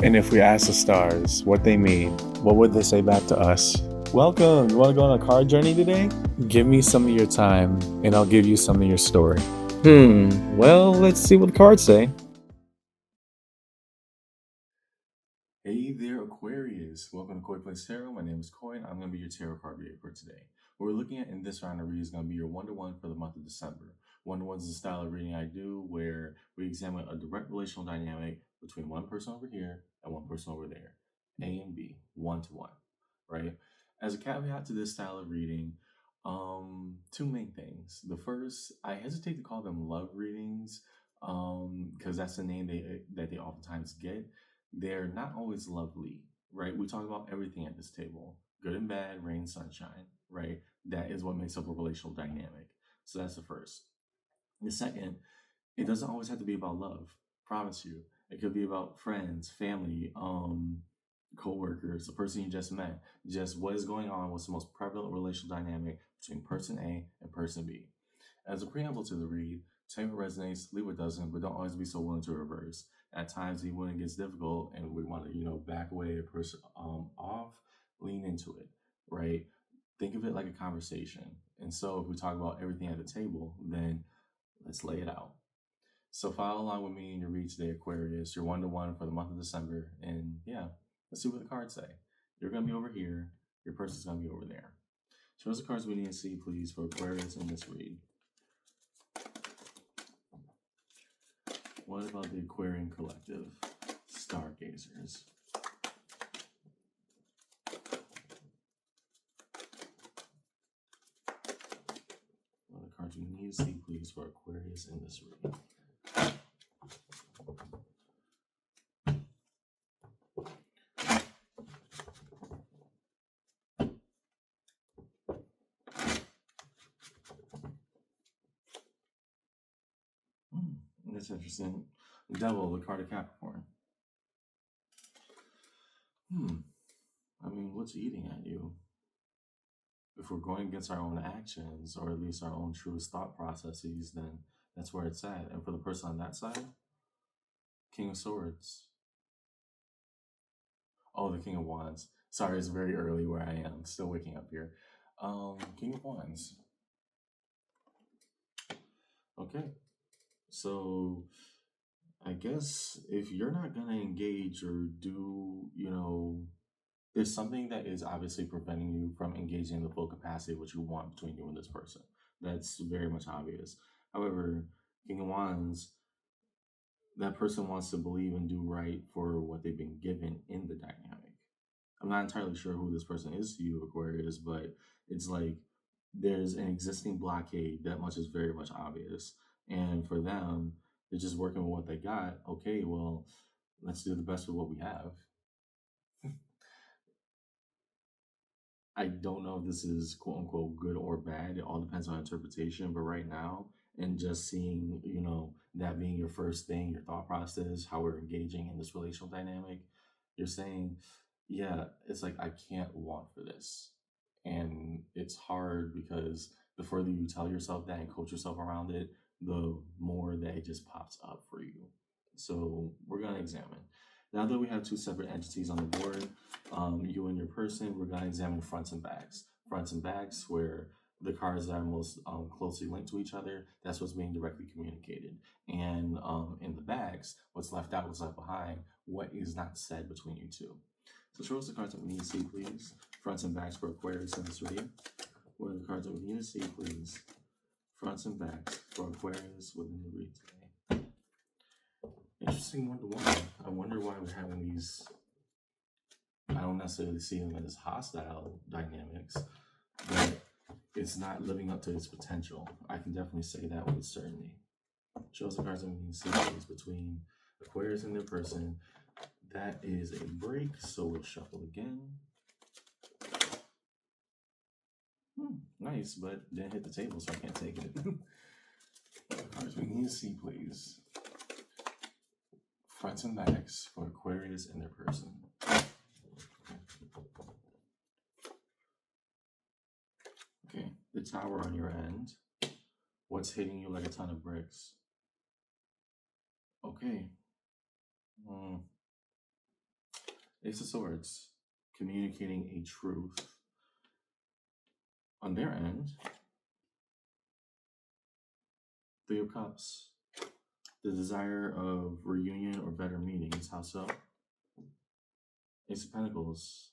And if we ask the stars what they mean, what would they say back to us? Welcome! You want to go on a card journey today? Give me some of your time, and I'll give you some of your story. Well, let's see what the cards say. Hey there, Aquarius. Welcome to Koi Plays Tarot. My name is Koi, and I'm going to be your tarot card reader for today. What we're looking at in this round of reading is going to be your one-to-one for the month of December. One-to-one is the style of reading I do where we examine a direct relational dynamic between one person over here and one person over there. A and B, one-to-one, right? As a caveat to this style of reading, two main things. The first, I hesitate to call them love readings, because that's the name that they oftentimes get. They're not always lovely, right? We talk about everything at this table, good and bad, rain, sunshine, right? That is what makes up a relational dynamic. So that's the first. The second, it doesn't always have to be about love. Promise you. It could be about friends, family, co-workers, the person you just met. Just what is going on, what's the most prevalent relational dynamic between person A and person B. As a preamble to the read, take what resonates, leave what doesn't, but don't always be so willing to reverse. At times, even when it gets difficult and we want to, back away a person off, lean into it, right? Think of it like a conversation. And so, if we talk about everything at the table, then let's lay it out. So, follow along with me in your read today, Aquarius. You're one-to-one for the month of December. And yeah, let's see what the cards say. You're going to be over here, your person's going to be over there. Show us the cards we need to see, please, for Aquarius in this read. What about the Aquarian Collective? Stargazers. What are the cards we need to see, please, for Aquarius in this read? That's interesting. Devil, the card of Capricorn. I mean, what's eating at you? If we're going against our own actions, or at least our own truest thought processes, then that's where it's at. And for the person on that side, King of Swords. Oh, the King of Wands. Sorry, it's very early where I am. Still waking up here. King of Wands. Okay. So I guess if you're not going to engage or do, there's something that is obviously preventing you from engaging the full capacity of what you want between you and this person. That's very much obvious. However, King of Wands, that person wants to believe and do right for what they've been given in the dynamic. I'm not entirely sure who this person is to you, Aquarius, but it's like there's an existing blockade. That much is very much obvious. And for them, they're just working with what they got. Okay, well, let's do the best with what we have. I don't know if this is quote unquote good or bad. It all depends on interpretation. But right now, and just seeing, that being your first thing, your thought process, how we're engaging in this relational dynamic, you're saying, yeah, it's like, I can't want for this. And it's hard because the further you tell yourself that and coach yourself around it, the more that it just pops up for you. So we're going to examine. Now that we have two separate entities on the board, you and your person, we're going to examine fronts and backs. Fronts and backs, where the cards that are most closely linked to each other, that's what's being directly communicated. And in the backs, what's left out, what's left behind, what is not said between you two. So show us the cards that we need to see, please. Fronts and backs for Aquarius in this reading. What are the cards that we need to see, please? Fronts and backs for Aquarius within the read today. Interesting one-to-one. I wonder why we're having these. I don't necessarily see them as hostile dynamics, but it's not living up to its potential. I can definitely say that with certainty. Show us the cards that we need to see, please, between Aquarius and their person. That is a break, so we'll shuffle again. Nice, but didn't hit the table, so I can't take it. What cards we need to see, please? Fronts and backs for Aquarius and their person. Okay, the Tower on your end. What's hitting you like a ton of bricks? Okay. Ace of Swords, communicating a truth. On their end, Three of Cups, the desire of reunion or better meetings. How so? Ace of Pentacles.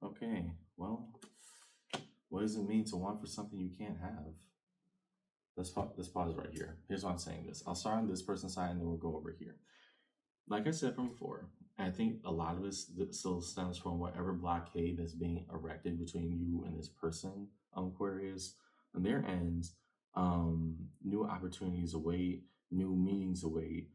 Okay, well, what does it mean to want for something you can't have? Let's pause right here. Here's why I'm saying this. I'll start on this person's side and then we'll go over here. Like I said from before, I think a lot of this still stems from whatever blockade that's being erected between you and this person, Aquarius. On their ends, new opportunities await, new meetings await.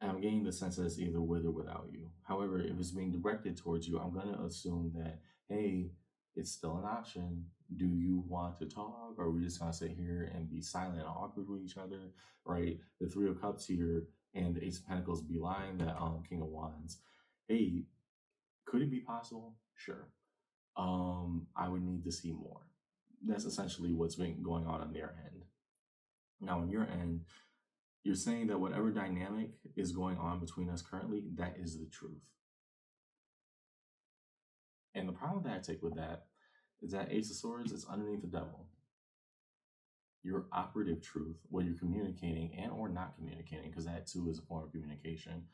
And I'm getting the sense that it's either with or without you. However, if it's being directed towards you, I'm going to assume that, hey, it's still an option. Do you want to talk? Or are we just going to sit here and be silent and awkward with each other? Right? The Three of Cups here and the Ace of Pentacles belying that King of Wands. Hey, could it be possible? Sure. I would need to see more. That's essentially what's been going on their end. Now, on your end, you're saying that whatever dynamic is going on between us currently, that is the truth. And the problem that I take with that is that Ace of Swords is underneath the Devil. Your operative truth, what you're communicating and or not communicating, because that too is a form of communication,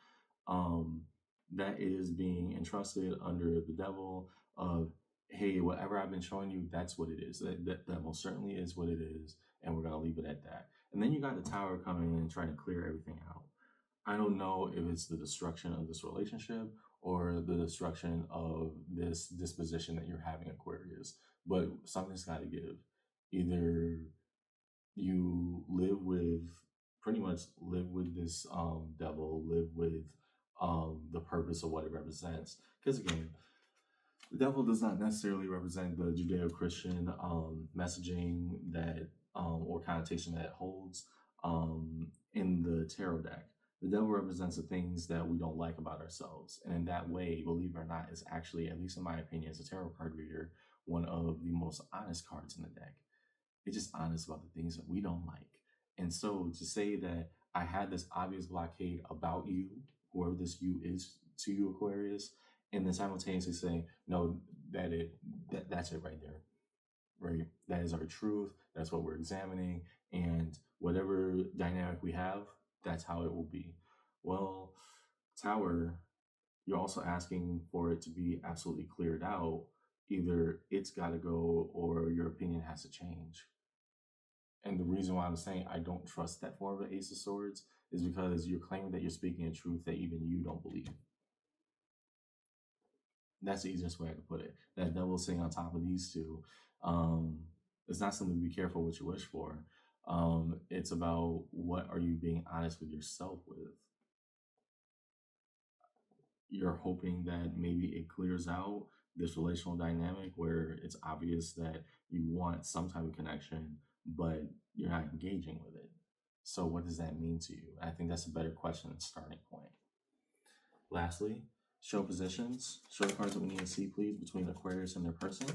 that is being entrusted under the Devil of, hey, whatever I've been showing you, that's what it is. That most certainly is what it is, and we're going to leave it at that. And then you got the Tower coming in and trying to clear everything out. I don't know if it's the destruction of this relationship or the destruction of this disposition that you're having, Aquarius, but something's got to give. Either you pretty much live with this devil, live with the purpose of what it represents. Because again, the devil does not necessarily represent the Judeo-Christian messaging that or connotation that it holds in the tarot deck. The devil represents the things that we don't like about ourselves. And in that way, believe it or not, is actually, at least in my opinion, as a tarot card reader, one of the most honest cards in the deck. It's just honest about the things that we don't like. And so to say that I had this obvious blockade about you, whoever this you is to you, Aquarius, and then simultaneously say, no, that's it right there, right? That is our truth. That's what we're examining. And whatever dynamic we have, that's how it will be. Well, Tower, you're also asking for it to be absolutely cleared out. Either it's got to go or your opinion has to change. And the reason why I'm saying I don't trust that form of Ace of Swords is because you're claiming that you're speaking a truth that even you don't believe. That's the easiest way I could put it. That devil sitting on top of these two. It's not something to be careful what you wish for. It's about what are you being honest with yourself with. You're hoping that maybe it clears out this relational dynamic where it's obvious that you want some type of connection, but you're not engaging with it. So what does that mean to you? I think that's a better question and starting point. Lastly, show positions. Show the cards that we need to see, please, between Aquarius and their person.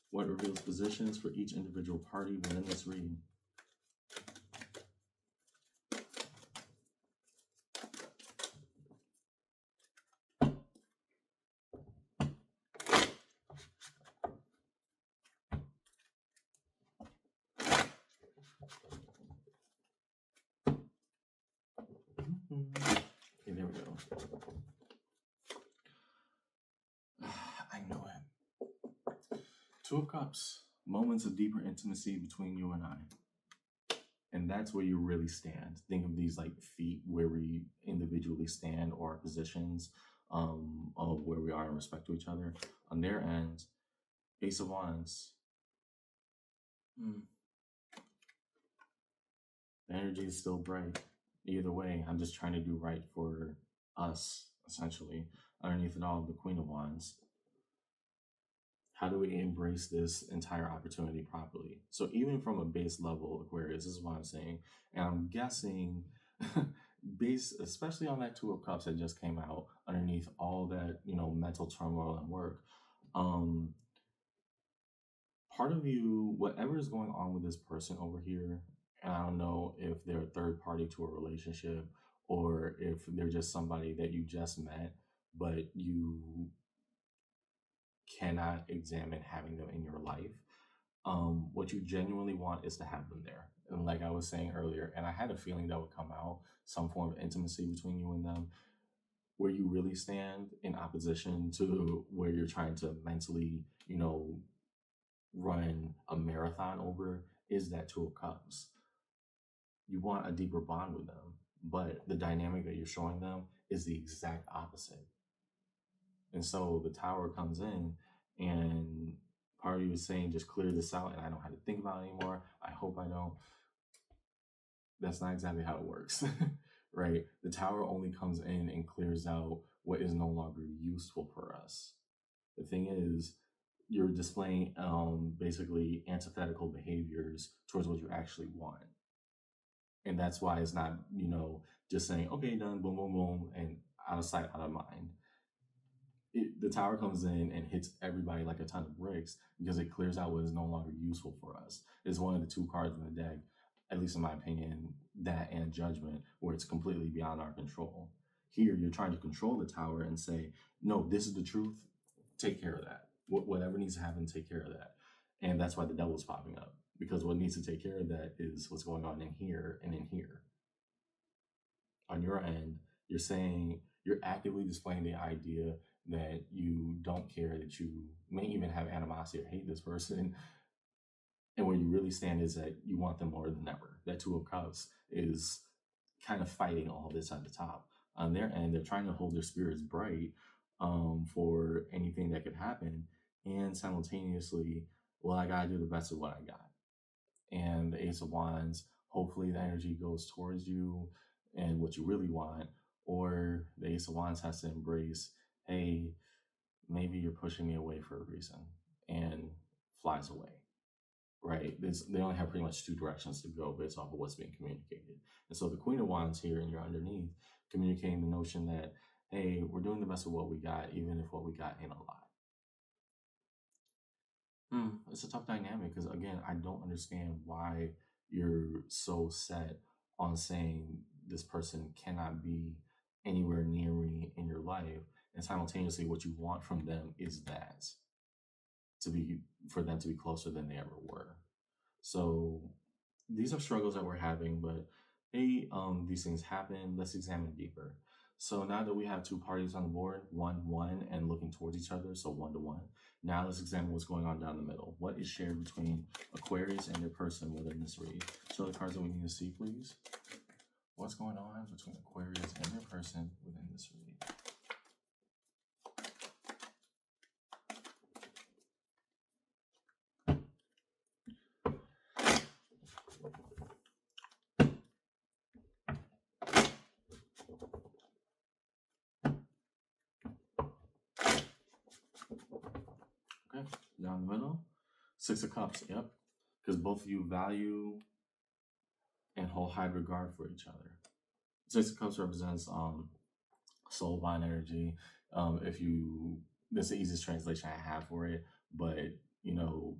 What reveals positions for each individual party within this reading? Okay, there we go. I know it. Two of Cups. Moments of deeper intimacy between you and I. And that's where you really stand. Think of these like feet where we individually stand or positions of where we are in respect to each other. On their end, Ace of Wands. The energy is still bright. Either way, I'm just trying to do right for us, essentially. Underneath it all, the Queen of Wands. How do we embrace this entire opportunity properly? So even from a base level, Aquarius, this is what I'm saying. And I'm guessing, based especially on that Two of Cups that just came out, underneath all that, mental turmoil and work, part of you, whatever is going on with this person over here, And I don't know if they're a third party to a relationship or if they're just somebody that you just met, but you cannot examine having them in your life. What you genuinely want is to have them there. And like I was saying earlier, and I had a feeling that would come out, some form of intimacy between you and them, where you really stand in opposition to where you're trying to mentally, run a marathon over, is that Two of Cups. You want a deeper bond with them, but the dynamic that you're showing them is the exact opposite. And so the Tower comes in, and part of you is saying, just clear this out, and I don't have to think about it anymore. I hope I don't. That's not exactly how it works, right? The Tower only comes in and clears out what is no longer useful for us. The thing is, you're displaying basically antithetical behaviors towards what you actually want. And that's why it's not, just saying, okay, done, boom, boom, boom, and out of sight, out of mind. The Tower comes in and hits everybody like a ton of bricks because it clears out what is no longer useful for us. It's one of the two cards in the deck, at least in my opinion, that and Judgment, where it's completely beyond our control. Here, you're trying to control the Tower and say, no, this is the truth. Take care of that. Whatever needs to happen, take care of that. And that's why the Devil's popping up, because what needs to take care of that is what's going on in here and in here. On your end, you're actively displaying the idea that you don't care, that you may even have animosity or hate this person. And where you really stand is that you want them more than ever. That Two of Cups is kind of fighting all this at the top. On their end, they're trying to hold their spirits bright for anything that could happen. And simultaneously, well, I got to do the best of what I got. And the Ace of Wands, hopefully the energy goes towards you and what you really want. Or the Ace of Wands has to embrace, hey, maybe you're pushing me away for a reason, and flies away, right? They only have pretty much two directions to go based off of what's being communicated. And so the Queen of Wands here, and you're underneath, communicating the notion that, hey, we're doing the best of what we got, even if what we got ain't a lot. It's a tough dynamic because, again, I don't understand why you're so set on saying this person cannot be anywhere near me in your life, and simultaneously what you want from them is that for them to be closer than they ever were. So these are struggles that we're having, but hey, these things happen. Let's examine deeper. So now that we have two parties on the board, 1-1, and looking towards each other, so 1-1. Now let's examine what's going on down the middle. What is shared between Aquarius and their person within this read? So the cards that we need to see, please. What's going on between Aquarius and their person within this read? Okay, down the middle, Six of Cups, yep. Because both of you value and hold high regard for each other. Six of Cups represents soul bond energy. That's the easiest translation I have for it, but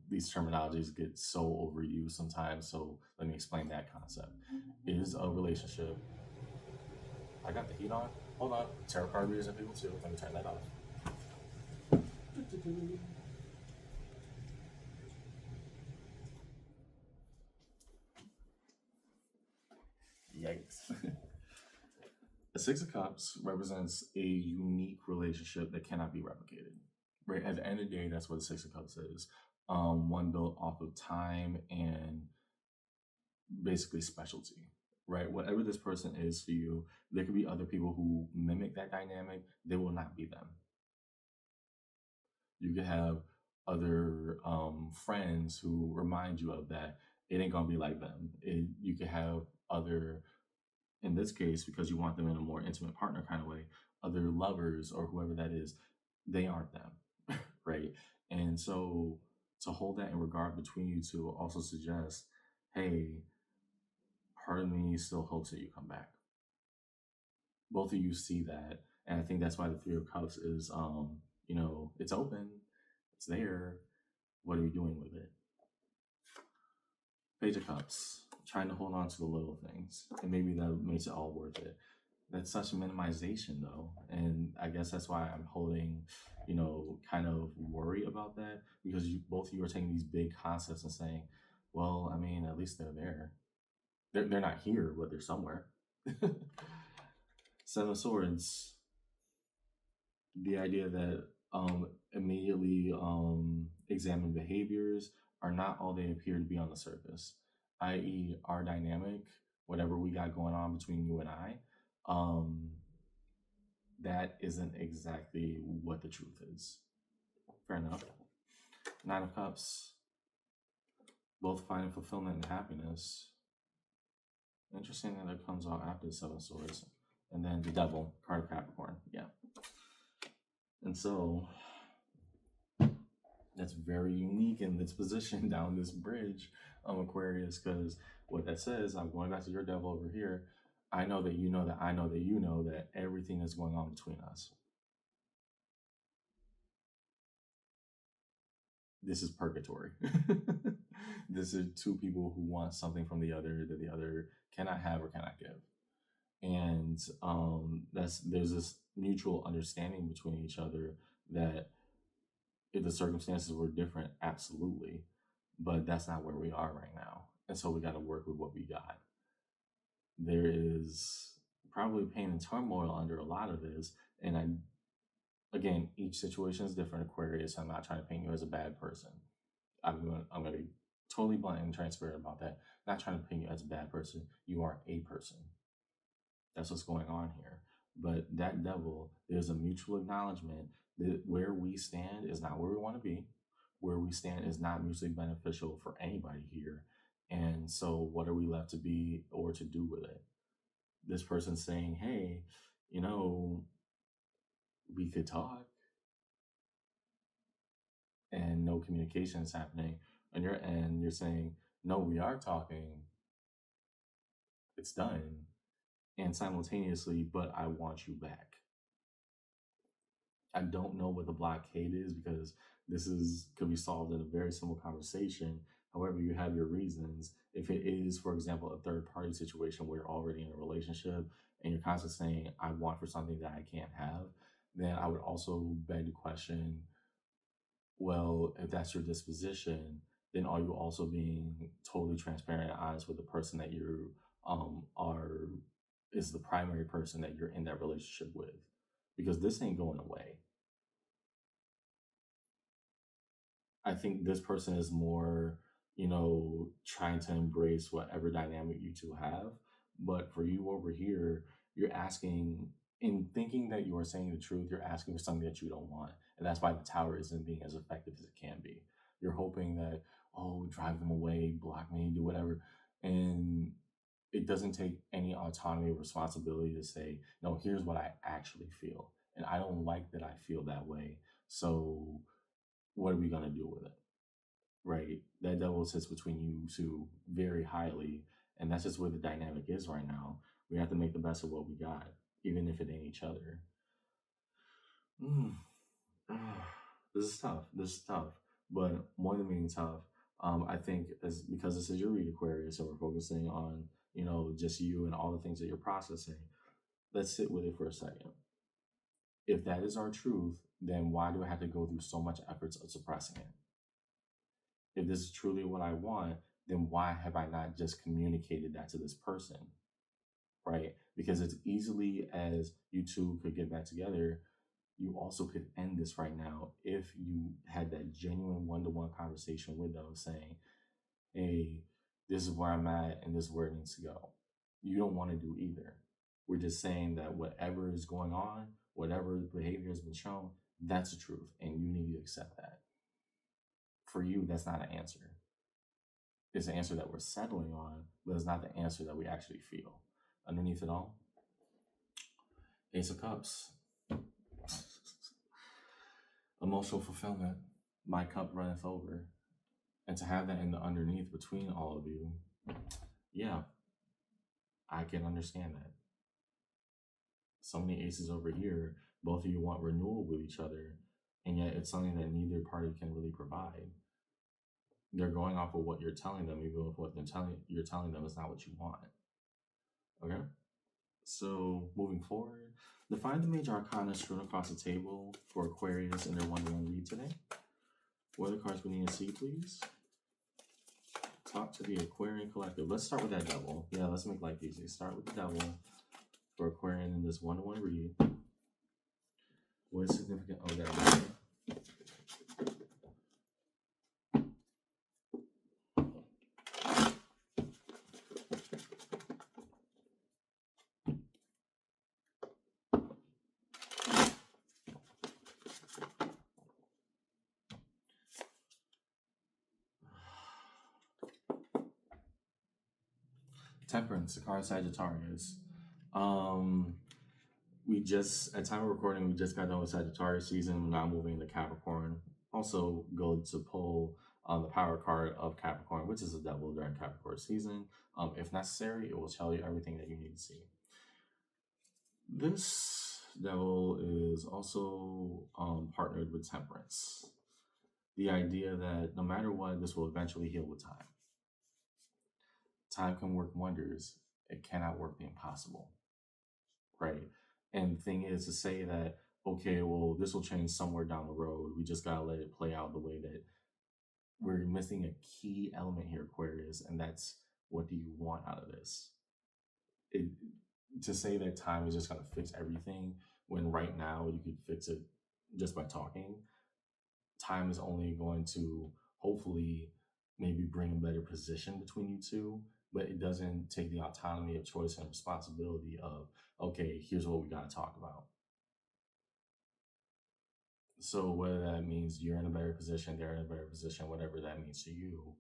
these terminologies get so overused sometimes. So let me explain that concept. It is a relationship. I got the heat on. Hold on. Tarot card readers and people too. Let me turn that off. Yikes. The Six of Cups represents a unique relationship that cannot be replicated. Right? At the end of the day, that's what the Six of Cups is. One built off of time and basically specialty. Right? Whatever this person is for you, there could be other people who mimic that dynamic. They will not be them. You could have other friends who remind you of that. It ain't gonna be like them. You could have other, in this case, because you want them in a more intimate partner kind of way, other lovers or whoever that is, they aren't them, right? And so to hold that in regard between you two also suggests, hey, part of me still hopes that you come back. Both of you see that, and I think that's why the Three of Cups is, it's open, it's there. What are we doing with it? Page of Cups. trying to hold on to the little things, and maybe that makes it all worth it. That's such a minimization, though, and I guess that's why I'm holding, kind of worry about that, because both of you are taking these big concepts and saying, well, I mean, at least they're there. They're not here, but they're somewhere. Seven of Swords, the idea that immediately examine behaviors are not all they appear to be on the surface, i.e., our dynamic, whatever we got going on between you and I, that isn't exactly what the truth is. Fair enough. Nine of Cups, both finding fulfillment and happiness. Interesting that it comes out after the Seven of Swords. And then the Devil, card of Capricorn. Yeah. And so that's very unique in this position down this bridge, Aquarius, because what that says, I'm going back to your Devil over here. I know that you know that I know that you know that everything is going on between us. This is purgatory. This is two people who want something from the other that the other cannot have or cannot give. And there's this mutual understanding between each other that if the circumstances were different, absolutely, but that's not where we are right now. And so we got to work with what we got. There is probably pain and turmoil under a lot of this. And again, each situation is different, Aquarius. I'm not trying to paint you as a bad person. I'm going to be totally blunt and transparent about that. Not trying to paint you as a bad person. You are a person. That's what's going on here. But that Devil, there's a mutual acknowledgement that where we stand is not where we want to be. Where we stand is not mutually beneficial for anybody here. And so what are we left to be or to do with it? This person saying, hey, we could talk, and no communication is happening. On your end, you're saying, no, we are talking. It's done. And simultaneously, but I want you back. I don't know what the blockade is, because could be solved in a very simple conversation. However, you have your reasons. If it is, for example, a third party situation where you're already in a relationship and you're constantly saying, I want for something that I can't have, then I would also beg the question, well, if that's your disposition, then are you also being totally transparent and honest with the person that you is the primary person that you're in that relationship with? Because this ain't going away. I think this person is more, trying to embrace whatever dynamic you two have. But for you over here, you're asking, in thinking that you are saying the truth, you're asking for something that you don't want. And that's why the Tower isn't being as effective as it can be. You're hoping that, drive them away, block me, do whatever. And it doesn't take any autonomy or responsibility to say, no, here's what I actually feel. And I don't like that I feel that way. So what are we going to do with it? Right? That Devil sits between you two very highly. And that's just where the dynamic is right now. We have to make the best of what we got, even if it ain't each other. This is tough. This is tough. But more than being tough, I think because this is your read, Aquarius, and we're focusing on, just you and all the things that you're processing, let's sit with it for a second. If that is our truth, then why do I have to go through so much efforts of suppressing it? If this is truly what I want, then why have I not just communicated that to this person? Right? Because as easily as you two could get back together, you also could end this right now if you had that genuine one-to-one conversation with them saying, hey, this is where I'm at and this is where it needs to go. You don't want to do either. We're just saying that whatever is going on, whatever behavior has been shown, that's the truth, and you need to accept that. For you, that's not an answer. It's an answer that we're settling on, but it's not the answer that we actually feel. Underneath it all, Ace of Cups. Emotional fulfillment. My cup runneth over. And to have that in the underneath between all of you, yeah, I can understand that. So many aces over here, both of you want renewal with each other, and yet it's something that neither party can really provide. They're going off of what you're telling them, even if what you're telling them is not what you want. Okay. So moving forward, define the major arcana strewn across the table for Aquarius in their one-to-one read today. What are the cards we need to see, please? Talk to the Aquarian collective. Let's start with that devil. Yeah, let's make life easy. Start with the devil for Aquarian in this one-to-one read. What is significant of that? Temperance, the card Sagittarius. We just, at time of recording, we just got done with Sagittarius season. We're now moving into Capricorn. Also, go to pull the power card of Capricorn, which is the devil during Capricorn season. If necessary, it will tell you everything that you need to see. This devil is also partnered with Temperance. The idea that no matter what, this will eventually heal with time. Time can work wonders. It cannot work the impossible, right? And the thing is to say that, okay, well, this will change somewhere down the road. We just got to let it play out the way that we're missing a key element here, Aquarius, and that's what do you want out of this? To say that time is just going to fix everything when right now you could fix it just by talking, time is only going to hopefully maybe bring a better position between you two, but it doesn't take the autonomy of choice and responsibility of, okay, here's what we got to talk about. So whether that means you're in a better position, they're in a better position, whatever that means to you,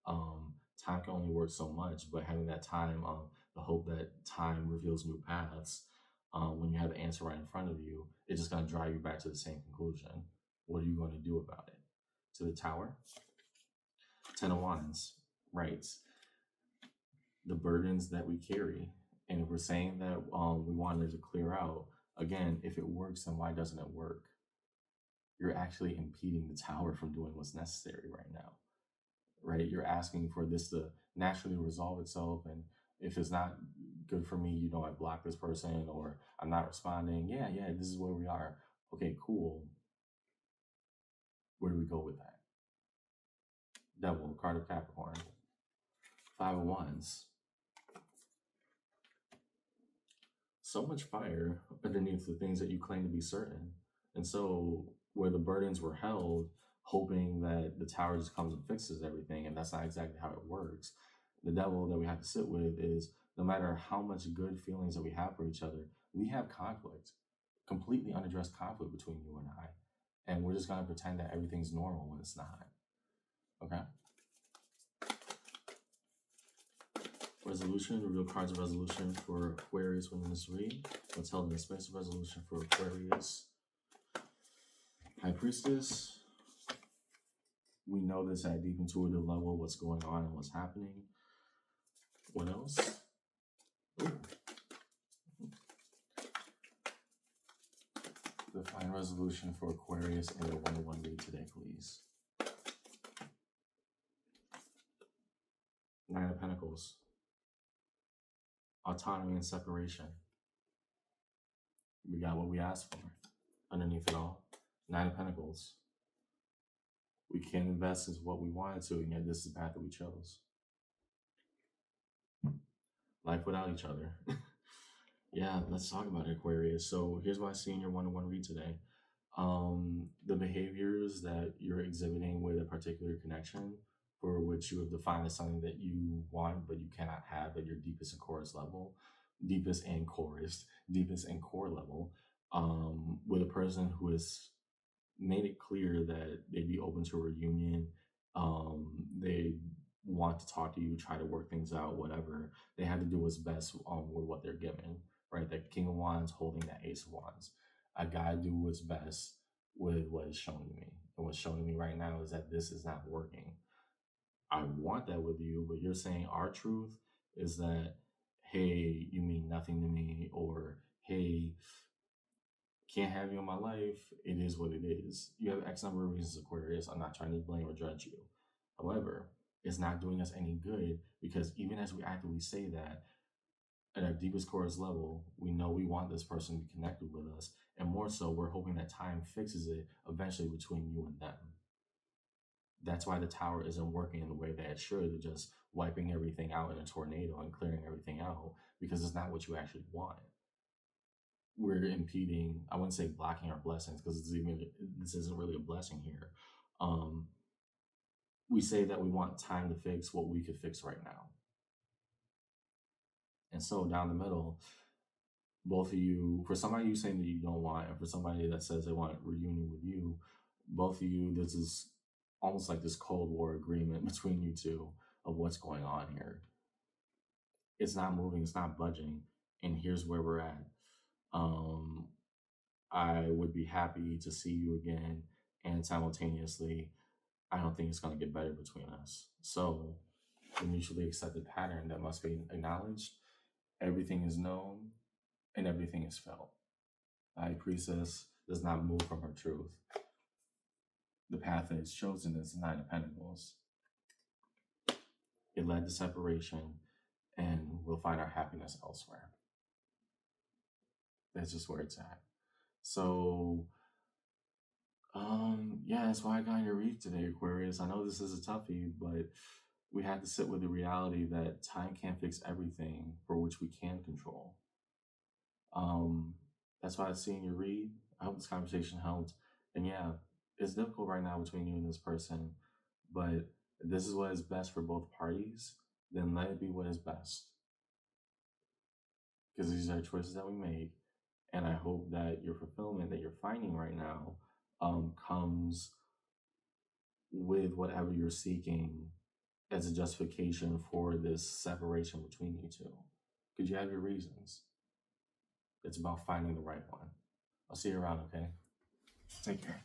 time can only work so much. But having that time, the hope that time reveals new paths, when you have the answer right in front of you, it's just going to drive you back to the same conclusion. What are you going to do about it? To the Tower, 10 of Wands, right? The burdens that we carry. And if we're saying that we wanted to clear out, again, if it works, then why doesn't it work? You're actually impeding the Tower from doing what's necessary right now, right? You're asking for this to naturally resolve itself. And if it's not good for me, you know, I block this person or I'm not responding. Yeah, this is where we are. Okay, cool. Where do we go with that? Devil, card of Capricorn, 5 of Wands. So much fire underneath the things that you claim to be certain. And so where the burdens were held, hoping that the Tower just comes and fixes everything, and that's not exactly how it works. The devil that we have to sit with is no matter how much good feelings that we have for each other, we have conflict, completely unaddressed conflict between you and I. And we're just going to pretend that everything's normal when it's not. Okay? Resolution, reveal cards of resolution for Aquarius within this read. What's held in the space of resolution for Aquarius? High Priestess. We know this at a deep intuitive level, what's going on and what's happening. What else? Ooh. Define resolution for Aquarius in your one-to-one read today, please. 9 of Pentacles. Autonomy and separation. We got what we asked for underneath it all. 9 of Pentacles. We can't invest in what we wanted to, and yet this is the path that we chose. Life without each other. Yeah, let's talk about it, Aquarius. So here's what I see in your one-to-one read today. The behaviors that you're exhibiting with a particular connection for which you have defined as something that you want but you cannot have at your deepest and core level, deepest and core level, with a person who has made it clear that they'd be open to a reunion. They want to talk to you, try to work things out, whatever. They have to do what's best with what they're given, right? The King of Wands holding that Ace of Wands. I gotta do what's best with what is shown to me. And what's shown to me right now is that this is not working. I want that with you, but you're saying our truth is that, hey, you mean nothing to me, or hey, can't have you in my life. It is what it is. You have X number of reasons, Aquarius. I'm not trying to blame or judge you. However, it's not doing us any good because even as we actively say that, at our deepest chorus level, we know we want this person to be connected with us. And more so, we're hoping that time fixes it eventually between you and them. That's why the tower isn't working in the way that it should, just wiping everything out in a tornado and clearing everything out, because it's not what you actually want. We're impeding, I wouldn't say blocking our blessings, because this isn't really a blessing here. Um, we say that we want time to fix what we could fix right now. And so down the middle, both of you, for somebody you saying that you don't want, and for somebody that says they want reunion with you, both of you, this is almost like this Cold War agreement between you two of what's going on here. It's not moving, it's not budging, and here's where we're at. I would be happy to see you again, and simultaneously, I don't think it's going to get better between us. So, the mutually accepted pattern that must be acknowledged, everything is known and everything is felt. High Priestess does not move from her truth. The path that is chosen is the Nine of Pentacles. It led to separation, and we'll find our happiness elsewhere. That's just where it's at. So, yeah, that's why I got your read today, Aquarius. I know this is a toughie, but we had to sit with the reality that time can't fix everything for which we can control. That's why I see in your read. I hope this conversation helped. And yeah, it's difficult right now between you and this person, but if this is what is best for both parties, then let it be what is best. Because these are choices that we make. And I hope that your fulfillment that you're finding right now comes with whatever you're seeking as a justification for this separation between you two. Because you have your reasons. It's about finding the right one. I'll see you around, okay? Take care.